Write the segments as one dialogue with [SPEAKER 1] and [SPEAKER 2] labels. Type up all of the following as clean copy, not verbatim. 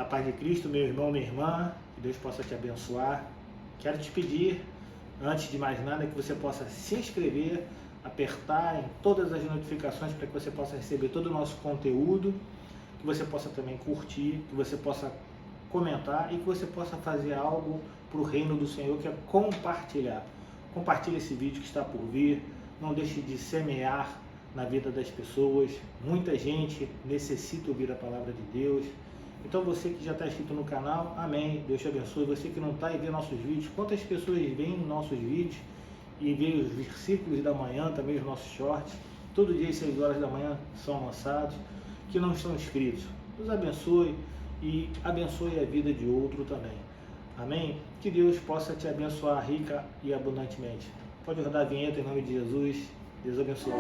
[SPEAKER 1] A paz de Cristo, meu irmão, minha irmã, que Deus possa te abençoar. Quero te pedir, antes de mais nada, que você possa se inscrever, apertar em todas as notificações para que você possa receber todo o nosso conteúdo, que você possa também curtir, que você possa comentar e que você possa fazer algo para o reino do Senhor, que é compartilhar. Compartilhe esse vídeo que está por vir, não deixe de semear na vida das pessoas. Muita gente necessita ouvir a palavra de Deus. Então você que já está inscrito no canal, amém, Deus te abençoe. Você que não está e vê nossos vídeos, quantas pessoas veem nossos vídeos e veem os versículos da manhã, também os nossos shorts, todo dia às 6 horas da manhã são lançados, que não estão inscritos. Deus abençoe e abençoe a vida de outro também. Amém? Que Deus possa te abençoar rica e abundantemente. Pode rodar a vinheta em nome de Jesus. Deus abençoe.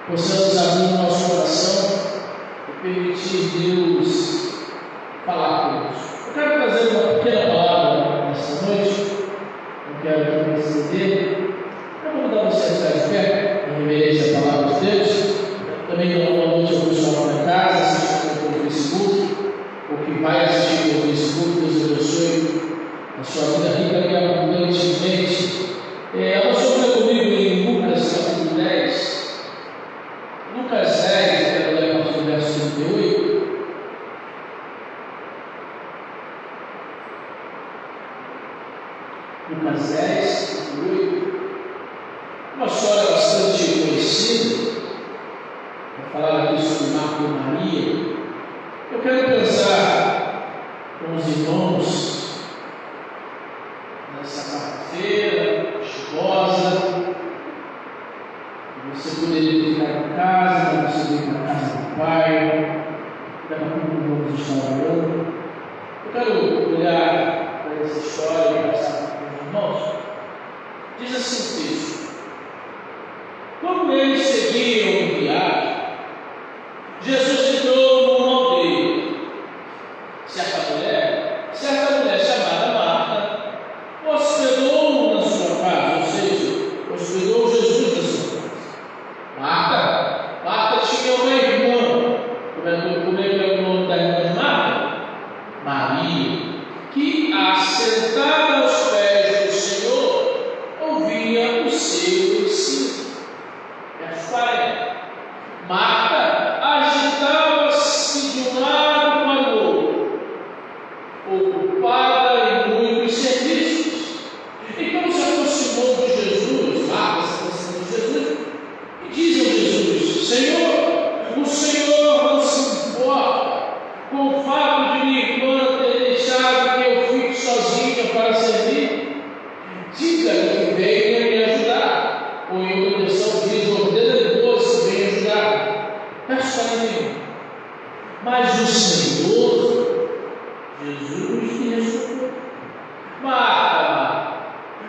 [SPEAKER 2] Possamos abrir o nosso coração e permitir Deus falar conosco. Eu quero trazer uma pequena palavra nesta noite. Não quero aqui me estender. Eu vou convidar você a estar de pé em reverência à palavra de Deus. Também dou uma noite ao pessoal na casa, assistindo pelo Facebook, ou que vai assistir pelo Facebook. Deus abençoe a sua vida rica e abundantemente. Você vai comigo em Lucas capítulo 10. Lucas 10, quero ler a partir do verso 38. Lucas 10, 38. Uma história bastante conhecida. Vou falar aqui sobre Marta e Maria. Eu quero pensar com os irmãos nessa quarta-feira chuvosa. Você poderia ficar em casa, mas você veio para a casa do Pai. Daqui a pouco vamos estar orando. Eu quero olhar para essa história e passar para os irmãos. Diz assim o texto: quando eles seguiam em viagem, Jesus entrou numa aldeia. Certa mulher chamada Marta, hospedou-o na sua casa, ou seja, hospedou Jesus na sua casa. Marta tinha uma irmã. Como é o nome da irmã de Marta? Maria, que assentada aos pés do Senhor, ouvia o seu ensino. Marta agitava-se de um lado para o outro, ocupada em muitos serviços. Então se aproximou de Jesus, Marta se aproximou de Jesus, e diz a Jesus: Senhor, o Senhor não se importa com o fato de minha irmã ter deixado que eu fique sozinha para servir? Diga-lhe que venha me ajudar. Ou em outra versão diz: ordena-lhe que venha ajudar. Verso 41. Mas o Senhor, Jesus, lhe respondeu: Marta,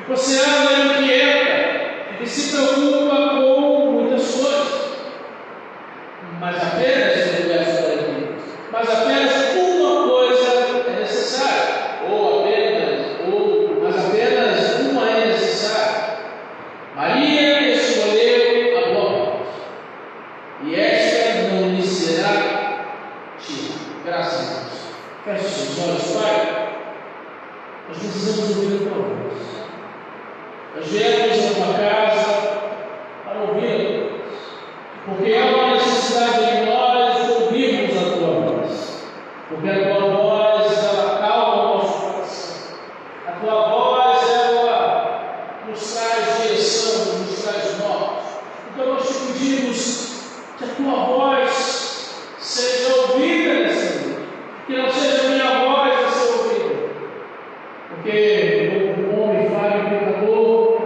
[SPEAKER 2] você anda inquieta e se preocupa com muitas coisas, mas apenas uma coisa é necessária. nossos olhos, Pai, nós precisamos ouvir a tua voz. Nós viemos à tua casa para ouvir a tua voz, porque há uma necessidade em nós de ouvirmos a tua voz, porque a tua voz, ela calma o nosso coração, a tua voz, ela nos traz direção, nos traz norte. Então nós te pedimos que a tua voz seja ouvida nessa noite, que não seja a minha voz a ser ouvida, porque como homem falho e pecador,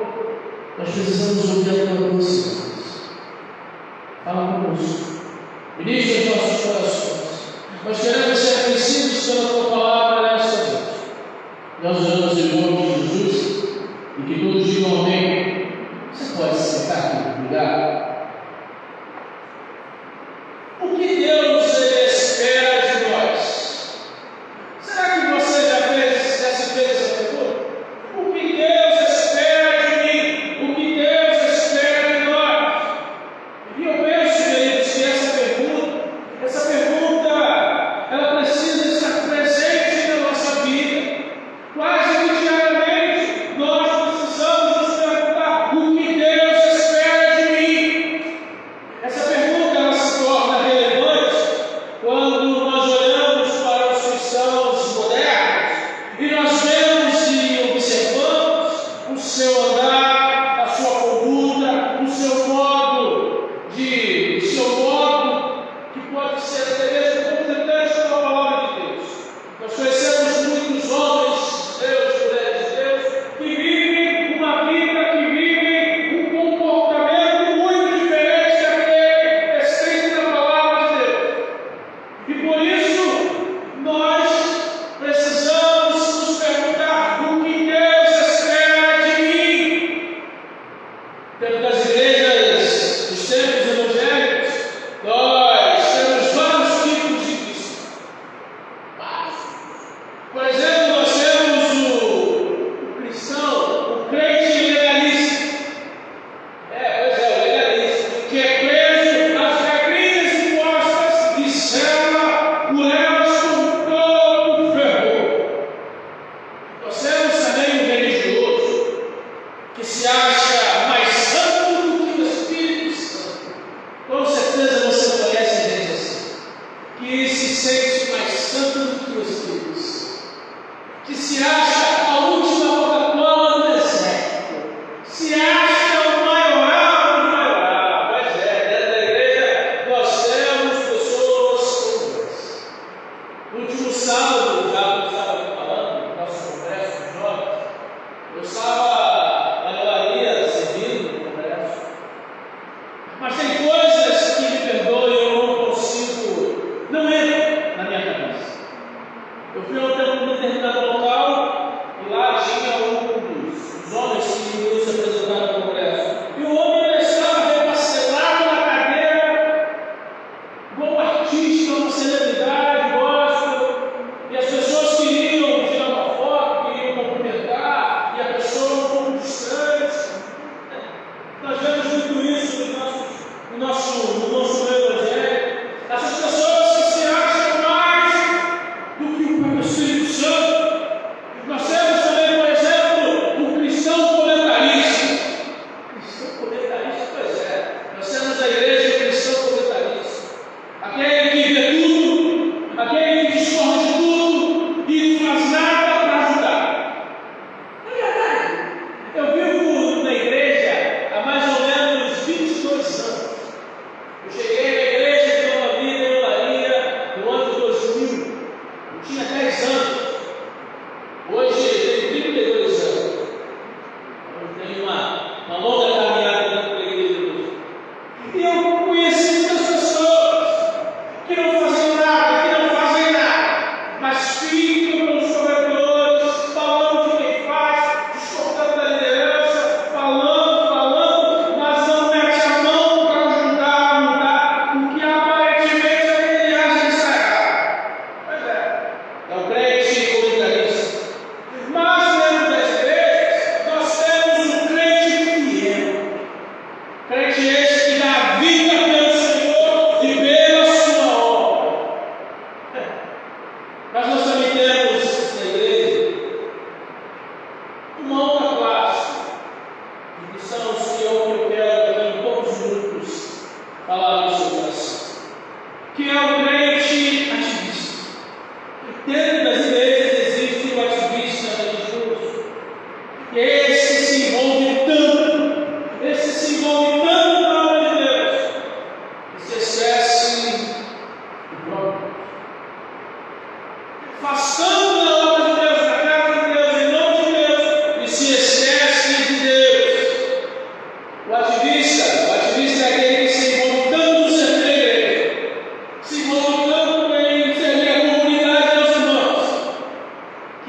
[SPEAKER 2] nós precisamos ouvir a tua voz. Fala conosco, ministra os nossos corações. Nós queremos ser aquecidos pela tua palavra nesta noite. Nós oramos em nome de Jesus e que todos digam amém. Você pode se sentar aqui, obrigado. O que Deus espera de nós? Será que você já fez essa pergunta? O que Deus espera de mim? O que Deus espera de nós? E eu penso, queridos, que essa pergunta, ela precisa estar presente na nossa vida. Quase que diariamente nós precisamos nos perguntar: o que Deus espera de mim? Essa pergunta ela se torna relevante quando nós olhamos para os cristãos modernos e nós vemos e observamos o seu andar, a sua conduta, o seu modo que pode ser até mesmo conflitante com a palavra de Deus. Nós conhecemos muitos homens de Deus, mulheres de Deus, que vivem uma vida, que vivem um comportamento muito diferente daquele escrito na palavra de Deus. E por isso, nós precisamos nos perguntar: o que Deus espera de mim? Dentro das igrejas dos tempos evangélicos, nós temos vários tipos de cristãos. Por exemplo, nós temos o cristão, o crente legalista. O legalista, que é preso nas regrinhas impostas e zela por elas com todo o fervor. Nós temos também o religioso, que se acha mais santo do que o Espírito Santo. Com certeza você conhece gente assim, que se sente mais santo do que o Espírito Santo, que se acha a última Coca-Cola do deserto, se acha o maioral do maioral. Pois é, dentro da igreja nós temos pessoas como essa. No último sábado, já eu estava falando, no nosso congresso de jovens, eu estava na galeria servindo no congresso. Mas tem coisas que, me perdoem, eu não consigo, não entra na minha cabeça. Eu fui a um determinado local e lá tinha um dos homens que iriam se apresentar no congresso. E o homem ele estava reparcelado na cadeira, igual um artista, uma celebridade, gospel, e as pessoas queriam tirar uma foto, queriam cumprimentar, e a pessoa um pouco distante. Nós vemos muito isso no nosso evangelho. Essas pessoas que se acham mais do que o próprio Espírito Santo,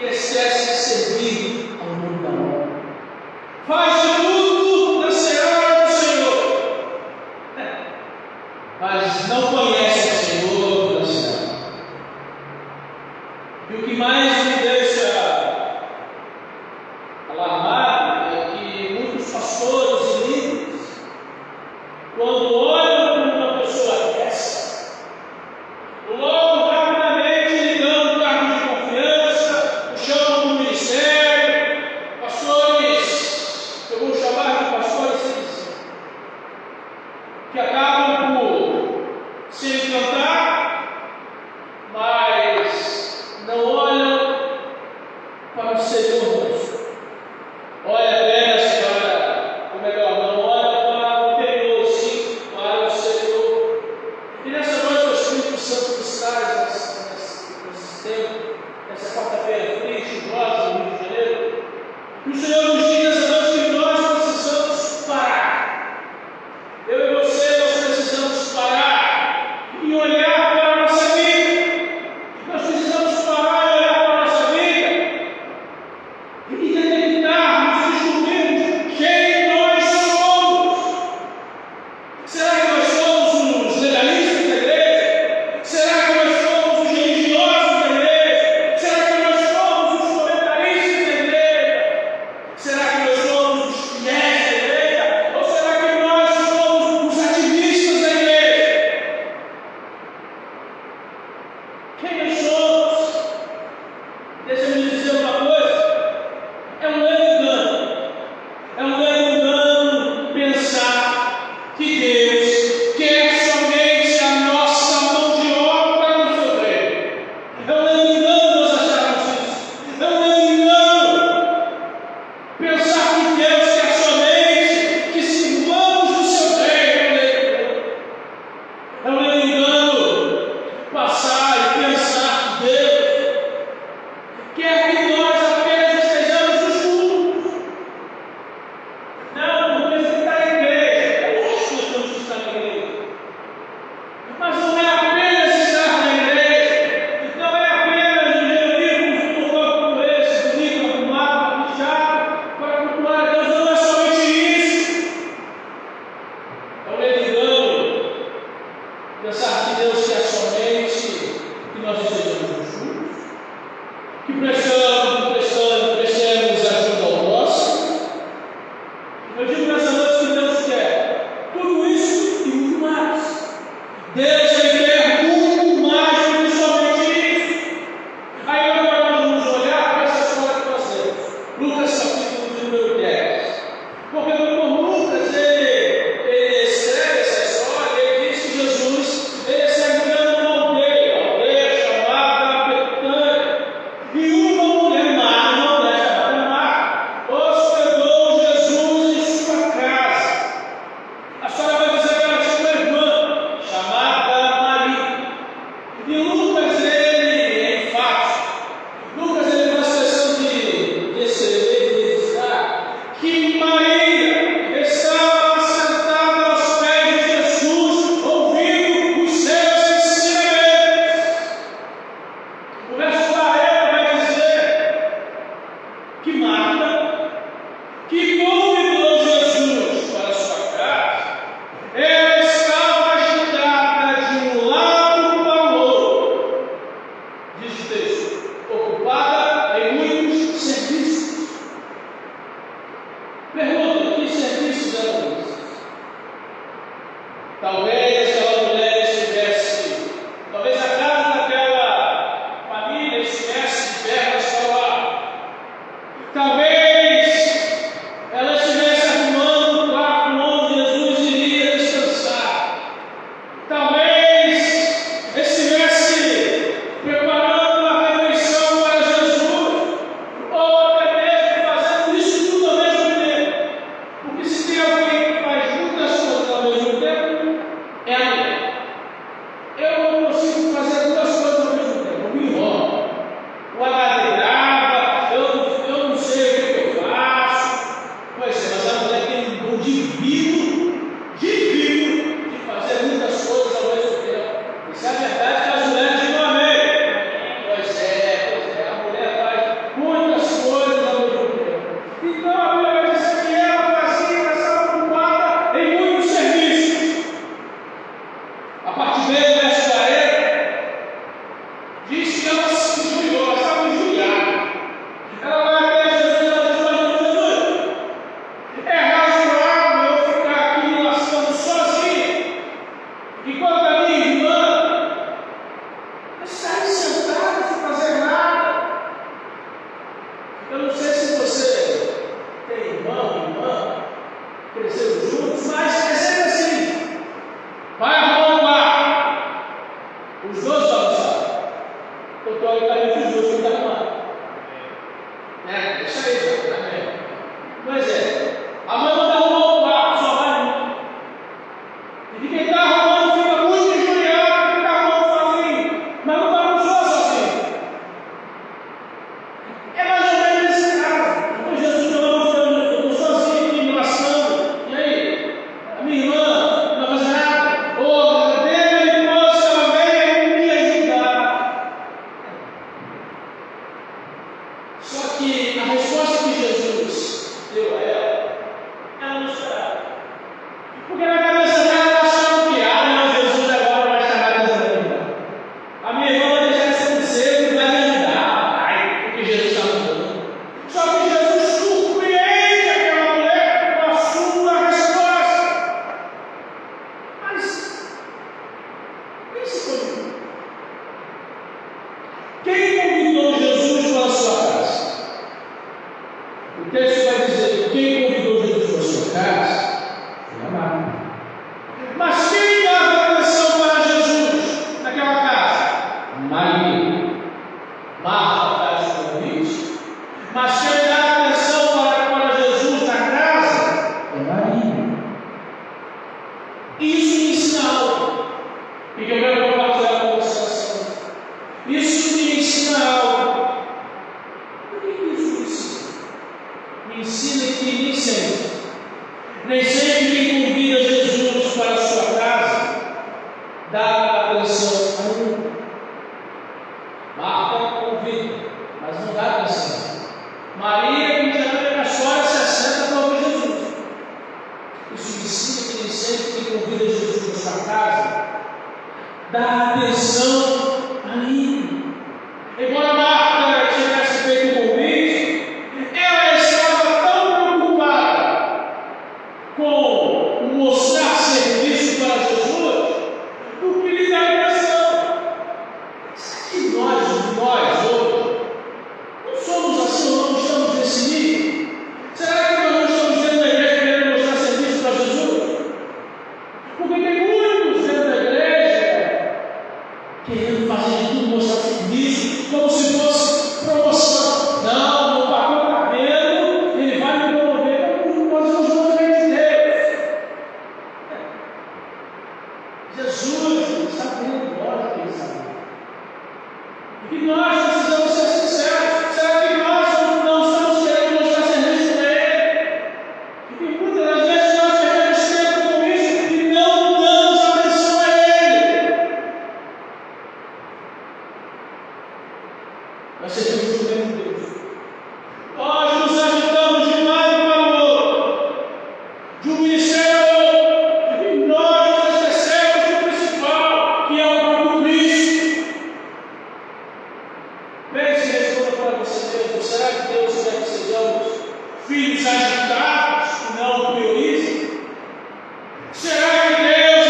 [SPEAKER 2] que esquece de servir ao nome da honra. Faz de tudo na seara do Senhor, mas não conhece o Senhor da seara. E o que mais me deixa alarmado é que muitos pastores e líderes, quando olham para uma pessoa dessa, logo rapidamente lhe dão um cargo de confiança, o chamam para o ministério, pastores, eu vou chamar de pastores que acabam por se encantar, mas não olham para o Senhor. Olha apenas para, ou melhor, não olha para o interior, sim, para o Senhor. E nessa noite o Espírito Santo nos traz nesse tempo, nessa quarta-feira fria, chuvosa no Rio de Janeiro, que o Senhor nos diz essa noite que nós precisamos parar. Eu e você, nós precisamos parar e olhar para a nossa vida. Nós precisamos parar e olhar para a nossa vida e detectarmos, descobrirmos quem nós somos. Será que nós somos os legalistas da igreja? Será que nós somos os religiosos da igreja? Será que nós somos os comentaristas da igreja? Será que nós somos os fiéis da igreja? Ou será que nós somos os ativistas da igreja? Quem nós somos? Deixa-me dizer uma coisa: é um grande engano. É um grande engano pensar que Deus quer somente a nossa mão de obra no seu reino. É um grande engano nós acharmos isso. É um grande engano pensar que Deus quer somente que sirvamos no seu reino. É um grande engano passar e pensar que Deus quer que nós apenas estejamos nos cultos. Não, porque você está na igreja. É lógico que nós temos que estar na igreja. Mas não é apenas estar na igreja. Não é apenas nos reunirmos num corpo como esse, bonito, arrumado, caprichado, para cultuar a Deus. Não é somente isso. É um grande engano pensar que Deus quer somente que nós estejamos nos cultos, que prestemos ajuda ao próximo. Eu digo nessa noite que Deus quer tudo isso e muito mais. Deus ele quer muito mais do que somente isso. Aí agora nós vamos olhar para essa história que nós temos. Lucas capítulo de número 10. Porque o doutor Lucas ele escreve essa história, ele diz que Jesus ele está entrando numa aldeia chamada Betânia. E uma mulher que a resposta que Jesus deu a ela não esperava. Porque na cabeça dela ela achava que, não, Jesus agora vai chamar casamento. A minha irmã vai deixar de ser cedo e vai me ajudar. Ai, porque Jesus está mudando. Só que Jesus surpreende aquela mulher com a sua resposta. Mas, pense comigo. Quem convidou Jesus para a sua casa? O texto vai dizer que quem convidou Jesus para a sua casa foi a Marta. Mas quem dava atenção para Jesus naquela casa? Maria. Marta faz o convite, mas quem dá atenção para Jesus na casa é Maria. Isso me ensina algo, e que eu quero compartilhar com vocês. Isso me ensina algo. O que isso me ensina? Me ensina que nem sempre quem convida Jesus para a sua casa dá atenção a ele. Marta convida, mas não dá atenção. Maria, que já teve a história, se assenta para ouvir Jesus. Isso me ensina que nem sempre quem convida Jesus para a sua casa dá atenção a ele. Embora Marta tivesse feito o convite, ela estava tão preocupada com mostrar serviço para Jesus do que lhe dá atenção. Será que nós hoje, não somos assim, não estamos nesse nível? Será que nós não estamos dentro da igreja querendo mostrar serviço para Jesus? Porque tem muitos dentro da igreja querendo fazer de tudo, mostrar serviço, como se fosse promoção. Não, o pastor está vendo, ele vai me promover, nós somos no reino de Deus. Jesus está vendo nós que ele sabe. E nós precisamos ser sinceros. Será que nós não estamos querendo mostrar serviço para ele? E muitas das vezes nós perdemos tempo com isso e não damos atenção a ele. Nós servimos o mesmo Deus. Nós nos ajudamos de um lado para o outro, de um ministério ao outro, e nós nos esquecemos do principal, que é o próprio Cristo. Pense e responda para você mesmo: será que Deus quer que sejamos filhos agitados e não priorizem? Será que Deus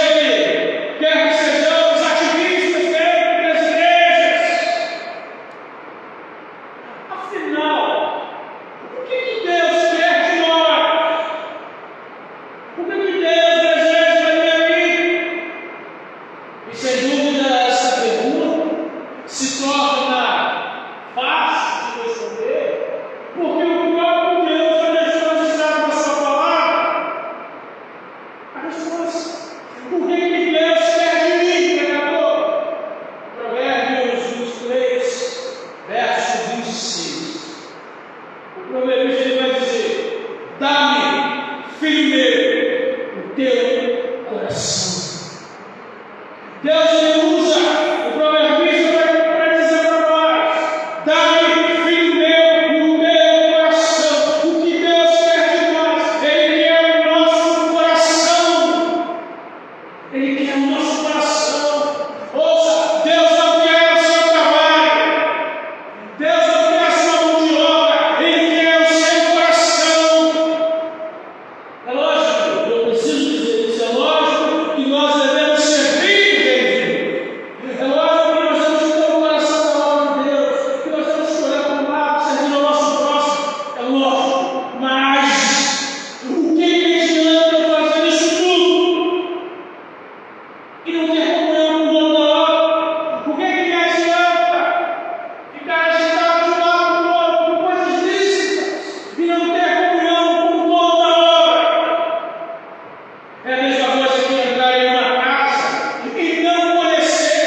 [SPEAKER 2] quer que sejamos ativistas dentro das igrejas? Afinal, o que Deus quer de nós? O que Deus deseja da minha vida? E sem dúvida essa pergunta se torna fácil de responder, porque o próprio Deus já deixou registrado na sua palavra a resposta. O que Deus quer de mim, pregador? Provérbios 23, verso 26. O provérbio ele vai dizer: dá-me, filho meu, o teu coração. Deus ele usa o provérbio para dizer para nós: dá-me, filho meu, o teu coração. O que Deus quer de nós? Ele quer o nosso coração. Ele quer o nosso coração. Ouça, Deus não quer o seu trabalho. Deus não quer a sua mão de obra. Ele quer o seu coração. É lógico, eu preciso dizer isso. É lógico que nós devemos servir Deus. É lógico que nós temos que ter o coração da palavra de Deus. Que nós temos que olhar para o lado, servir ao nosso próximo. É lógico. Mas o que adianta eu fazer isso tudo e não ter comunhão com o dono da obra? O que adianta ficar agitado de um lado para o outro com coisas lícitas e não ter comunhão com o dono da obra? É a mesma coisa que entrar em uma casa e não conhecer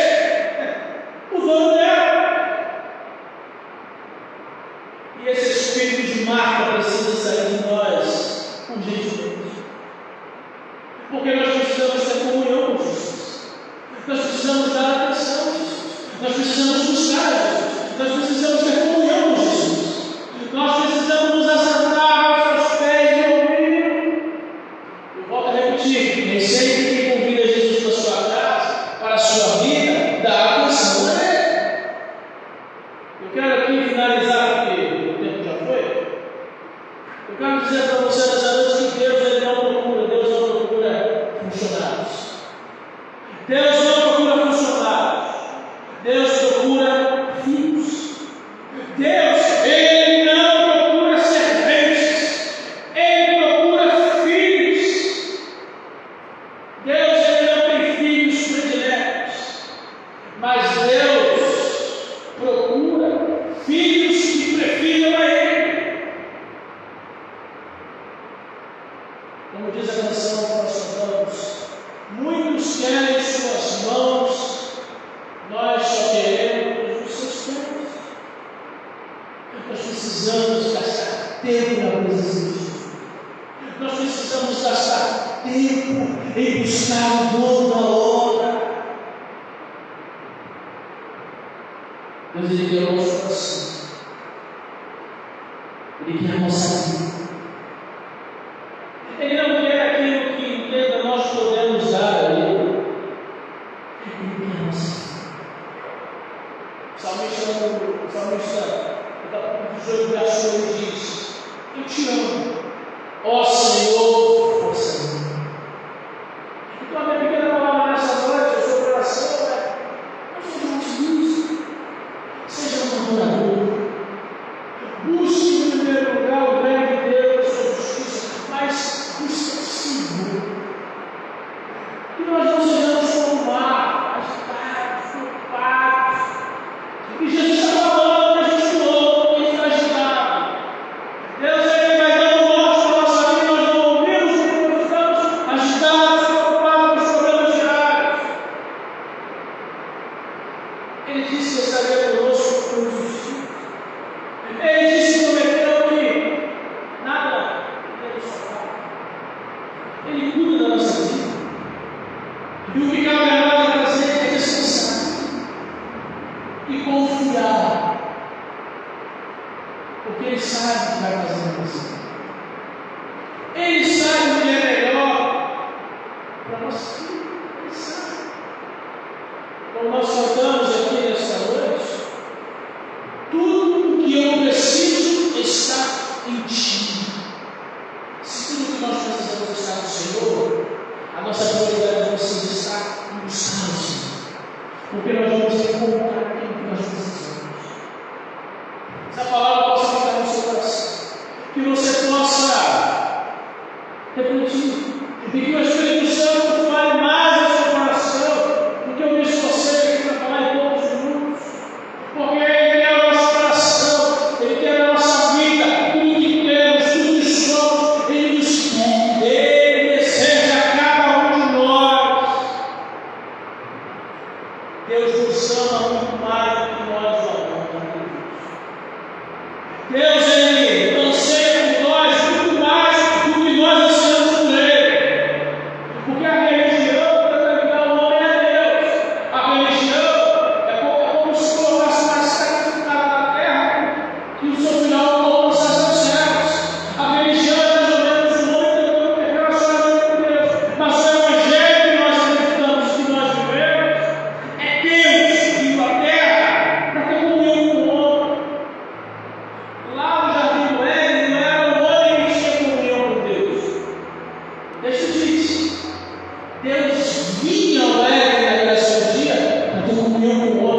[SPEAKER 2] o dono dela. E esse espírito de Marta precisa sair de nós urgentemente. Porque nós precisamos ter comunhão com Jesus. Nós precisamos dar atenção a Jesus. Nós precisamos buscar a Jesus. Nós precisamos ter comunhão com Jesus. Nós diz a canção que nós cantamos, muitos querem suas mãos, nós só queremos os seus pés. Nós precisamos gastar tempo na presença de Deus. Nós precisamos gastar tempo em buscar o dono da obra. Deus, Ele quer o nosso coração. Ele quer a nossa vida. Ele não quer aquilo que entenda nós podemos dar a Ele. Ele quer a nossa vida. O salmista do jogo da sua ele diz: eu te amo, ó Senhor, força minha. Então a minha pequena palavra nessa noite, a sua oração é: não seja um otimista, seja um adorador. Busque em primeiro lugar o reino de Deus, a sua justiça, mas busque o Senhor. Que nós não sejamos como o mar, agitados, preocupados. E Jesus está falando para a gente de novo, para a gente ficar agitado. Deus, Ele vai dando voz para a nossa vida, nós não ouvimos porque nós estamos agitados, preocupados com os problemas diários. Ele disse que estaria conosco todos os dias. Ele disse que prometeu que nada ia nos faltar. Ele cuida da nossa vida. E o que cabe a nós fazer é descansar e confiar, porque Ele sabe o que vai fazer na nossa vida. Ele sabe o que é melhor para nós. Ele sabe. Como nós cantamos aqui nesta noite, tudo o que eu preciso está em Ti. Se tudo o que nós precisamos está no Senhor, a nossa prioridade vai ser estar em buscar o Senhor, porque nós vamos encontrar aquilo que nós precisamos. Essa palavra possa ficar no seu coração, que você possa refletir, e que o Espírito Santo fale mais no seu coração do que eu me esforcei aqui para falar em poucos minutos, porque Ele quer o nosso coração, Ele quer a nossa vida, tudo que temos, tudo que somos, Ele nos quer, Ele deseja cada um de nós. Deus nos ama muito mais do que nós o amamos. Deus, Ele anseia por nós muito mais do que nós ansiamos por Ele. Porque a religião, para ligar o homem a Deus, a religião é como se colocasse uma sacrificada na terra e o seu final alcançasse os céus. A religião é mais ou menos o homem tentando ter relacionamento com Deus. Mas o Evangelho que nós acreditamos, que nós vivemos, é Deus vindo à terra para ter comunhão com o homem. Lá no Jardim do Éden, não era o homem que tinha comunhão com Deus. Deixa eu te dizer, Deus vinha ao Éden naquele seu dia para ter comunhão com o homem.